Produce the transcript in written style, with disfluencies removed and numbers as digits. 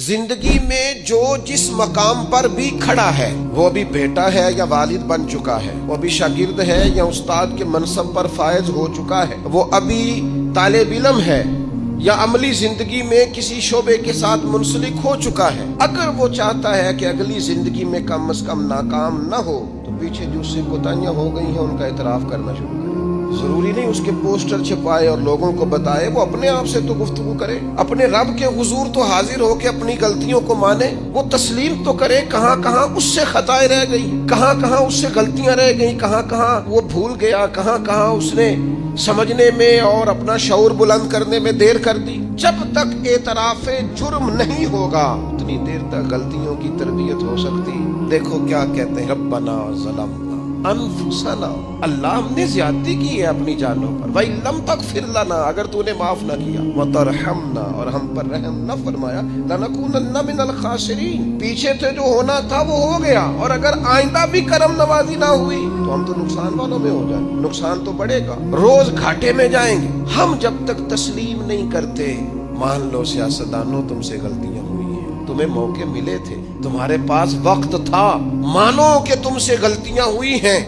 زندگی میں جو جس مقام پر بھی کھڑا ہے، وہ بھی بیٹا ہے یا والد بن چکا ہے، وہ بھی شاگرد ہے یا استاد کے منصب پر فائز ہو چکا ہے، وہ ابھی طالب علم ہے یا عملی زندگی میں کسی شعبے کے ساتھ منسلک ہو چکا ہے، اگر وہ چاہتا ہے کہ اگلی زندگی میں کم از کم ناکام نہ ہو تو پیچھے جو اس سے کوتاہیاں ہو گئی ہیں ان کا اعتراف کرنا شروع کرے۔ ضروری نہیں اس کے پوسٹر چھپائے اور لوگوں کو بتائے، وہ اپنے آپ سے تو گفتگو کرے، اپنے رب کے حضور تو حاضر ہو کے اپنی غلطیوں کو مانے، وہ تسلیم تو کرے کہاں کہاں اس سے خطائیں رہ گئی، کہاں کہاں اس سے غلطیاں رہ گئی، کہاں کہاں وہ بھول گیا، کہاں کہاں اس نے سمجھنے میں اور اپنا شعور بلند کرنے میں دیر کر دی۔ جب تک اعتراف جرم نہیں ہوگا اتنی دیر تک غلطیوں کی تربیت ہو سکتی۔ دیکھو کیا کہتے ہیں، ربنا ظلمنا انفسنا، اللہ ہم نے زیادتی کی ہے اپنی جانوں پر، وَإِن لَمْ تَغْفِرْ لَنَا، اگر تو نے معاف نہ کیا، وَتَرْحَمْنَا، اور ہم پر رحم نہ فرمایا، لَنَكُونَنَّ مِنَ الْخَاسِرِينَ، پیچھے سے جو ہونا تھا وہ ہو گیا، اور اگر آئندہ بھی کرم نوازی نہ ہوئی تو ہم تو نقصان والوں میں ہو جائیں، نقصان تو بڑھے گا، روز گھاٹے میں جائیں گے۔ ہم جب تک تسلیم نہیں کرتے، مان لو سیاستدانوں تم سے غلطیاں ہوئی ہیں، تمہیں موقع ملے تھے، تمہارے پاس وقت تھا، مانو کہ تم سے غلطیاں ہوئی ہیں،